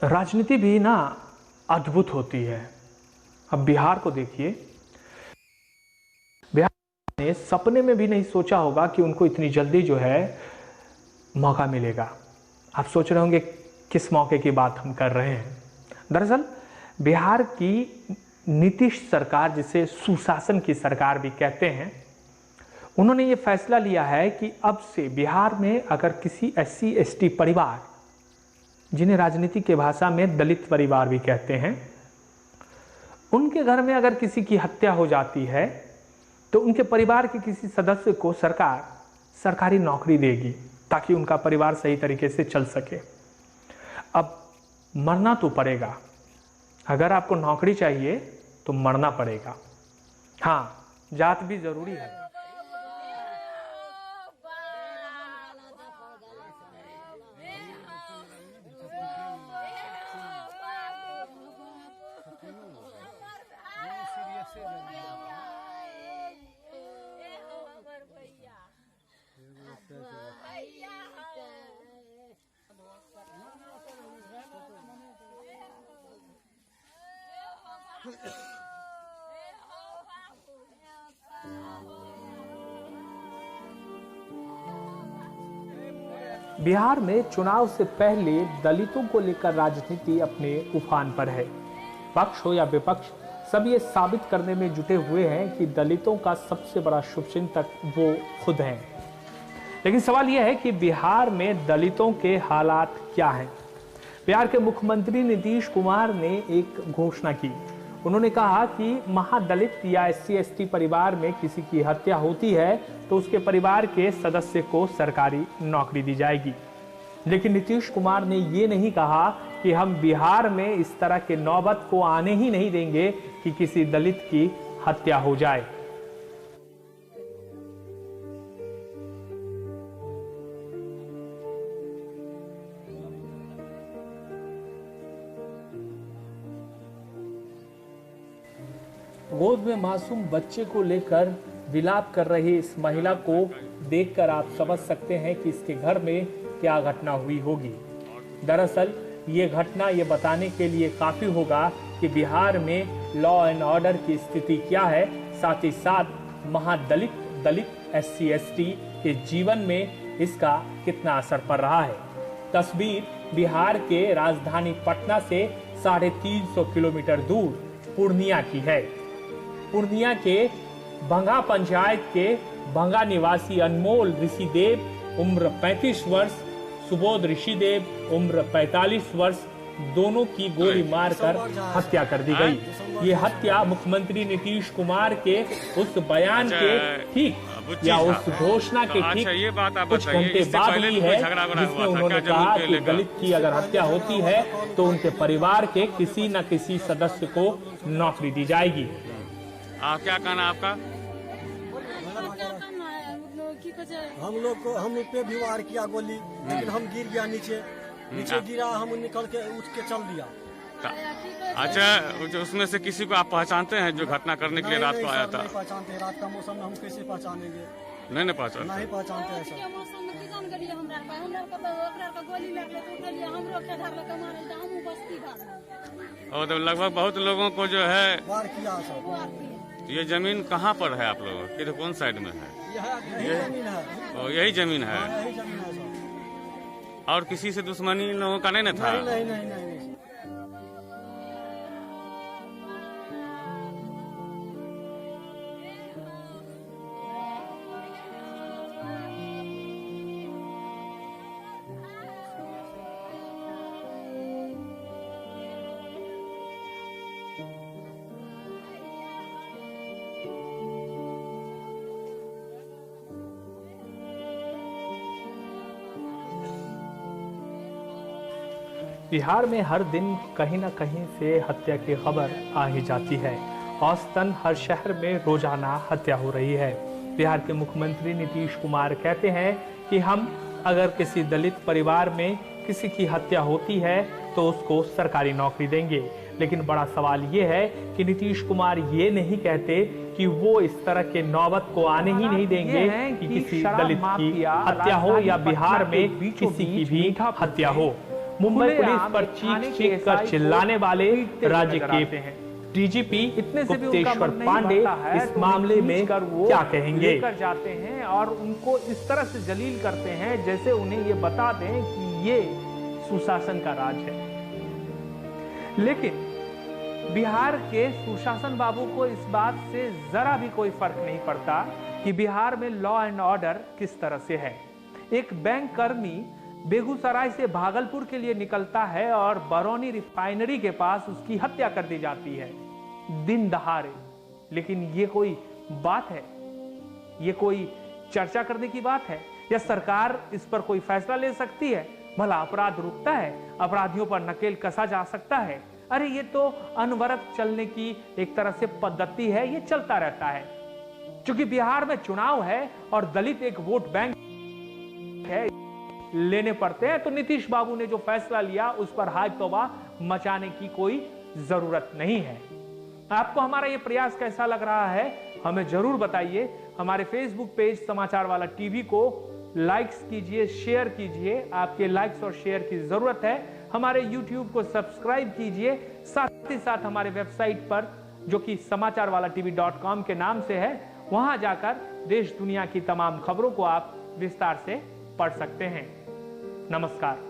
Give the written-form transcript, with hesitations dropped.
राजनीति भी ना अद्भुत होती है। अब बिहार को देखिए, बिहार ने सपने में भी नहीं सोचा होगा कि उनको इतनी जल्दी जो है मौका मिलेगा। आप सोच रहे होंगे किस मौके की बात हम कर रहे हैं। दरअसल बिहार की नीतीश सरकार, जिसे सुशासन की सरकार भी कहते हैं, उन्होंने ये फैसला लिया है कि अब से बिहार में अगर किसी SC ST परिवार, जिन्हें राजनीति के भाषा में दलित परिवार भी कहते हैं, उनके घर में अगर किसी की हत्या हो जाती है तो उनके परिवार के किसी सदस्य को सरकार सरकारी नौकरी देगी ताकि उनका परिवार सही तरीके से चल सके। अब मरना तो पड़ेगा, अगर आपको नौकरी चाहिए तो मरना पड़ेगा। हाँ, जात भी जरूरी है। बिहार में चुनाव से पहले दलितों को लेकर राजनीति अपने उफान पर है। पक्ष हो या विपक्ष, सब ये साबित करने में जुटे हुए हैं कि दलितों का सबसे बड़ा शुभचिंतक वो खुद हैं। लेकिन सवाल यह है कि बिहार में दलितों के हालात क्या हैं। बिहार के मुख्यमंत्री नीतीश कुमार ने एक घोषणा की। उन्होंने कहा कि महादलित या SC ST परिवार में किसी की हत्या होती है तो उसके परिवार के सदस्य को सरकारी नौकरी दी जाएगी। लेकिन नीतीश कुमार ने ये नहीं कहा कि हम बिहार में इस तरह के नौबत को आने ही नहीं देंगे कि किसी दलित की हत्या हो जाए। गोद में मासूम बच्चे को लेकर विलाप कर रही इस महिला को देखकर आप समझ सकते हैं कि इसके घर में क्या घटना हुई होगी। दरअसल ये घटना ये बताने के लिए काफी होगा कि बिहार में लॉ एंड ऑर्डर की स्थिति क्या है, साथ ही साथ दलित SC ST के जीवन में इसका कितना असर पड़ रहा है। तस्वीर बिहार के राजधानी पटना से 350 किलोमीटर दूर पूर्णिया की है। पूर्णिया के भंगा पंचायत के भंगा निवासी अनमोल ऋषिदेव उम्र 35 वर्ष, सुबोध ऋषिदेव उम्र 45 वर्ष, दोनों की गोली मारकर हत्या कर दी गई। ये हत्या मुख्यमंत्री नीतीश कुमार के उस बयान के ठीक या उस घोषणा के ठीक कुछ घंटे बाद हुई है, जिसमें उन्होंने कहा कि दलित की अगर हत्या होती है तो उनके परिवार के किसी न किसी सदस्य को नौकरी दी जाएगी। क्या कहना आपका? हम लोग पे भी वार किया गोली, लेकिन हम गिर गया नीचे गिरा, हम निकल के उठ के चल दिया। अच्छा, उसमें से किसी को आप पहचानते हैं जो घटना करने के लिए रात को आया था? नहीं पहचानते, रात का मौसम में हम कैसे पहचानेंगे? नहीं पहचानते, नहीं पहचानते हैं सर। और तो लगभग बहुत लोगों को जो है वार किया सर। ये जमीन कहाँ पर है आप लोगों की? तो कौन साइड में है? यही जमीन है। यही जमीन है। यही जमीन है सर। और किसी से दुश्मनी इन लोगों का नहीं ना था? नहीं। बिहार में हर दिन कहीं न कहीं से हत्या की खबर आ ही जाती है। औसतन हर शहर में रोजाना हत्या हो रही है। बिहार के मुख्यमंत्री नीतीश कुमार कहते हैं कि हम अगर किसी दलित परिवार में किसी की हत्या होती है तो उसको सरकारी नौकरी देंगे। लेकिन बड़ा सवाल ये है कि नीतीश कुमार ये नहीं कहते कि वो इस तरह के नौबत को आने ही नहीं देंगे कि किसी दलित की हत्या हो या बिहार में किसी की भी हत्या हो। मुंबई पुलिस पर चीख कर चिल्लाने वाले राज्य के डीजीपी गुप्तेश्वर पांडे इस मामले में क्या कहेंगे? लेकर जाते हैं और उनको इस तरह से जलील करते हैं जैसे उन्हें ये बता दें कि ये सुशासन का राज है। लेकिन बिहार के सुशासन बाबू को इस बात से जरा भी कोई फर्क नहीं पड़ता कि बिहार में लॉ एंड ऑर्डर किस तरह से है। एक बैंक कर्मी बेगूसराय से भागलपुर के लिए निकलता है और बरौनी रिफाइनरी के पास उसकी हत्या कर दी जाती है दिन दहाड़े। लेकिन ये कोई बात है? ये कोई चर्चा करने की बात है? या सरकार इस पर कोई फैसला ले सकती है? भला अपराध रुकता है? अपराधियों पर नकेल कसा जा सकता है? अरे ये तो अनवरत चलने की एक तरह से पद्धति है, ये चलता रहता है। क्योंकि बिहार में चुनाव है और दलित एक वोट बैंक है, लेने पड़ते हैं, तो नीतीश बाबू ने जो फैसला लिया उस पर हाय तौबा मचाने की कोई जरूरत नहीं है। आपको हमारा ये प्रयास कैसा लग रहा है हमें जरूर बताइए। हमारे फेसबुक पेज समाचार वाला टीवी को लाइक्स कीजिए, शेयर कीजिए, आपके लाइक्स और शेयर की जरूरत है। हमारे यूट्यूब को सब्सक्राइब कीजिए, साथ ही साथ हमारे वेबसाइट पर जो कि समाचारवालाटीवी.com के नाम से है, वहां जाकर देश दुनिया की तमाम खबरों को आप विस्तार से पढ़ सकते हैं। नमस्कार।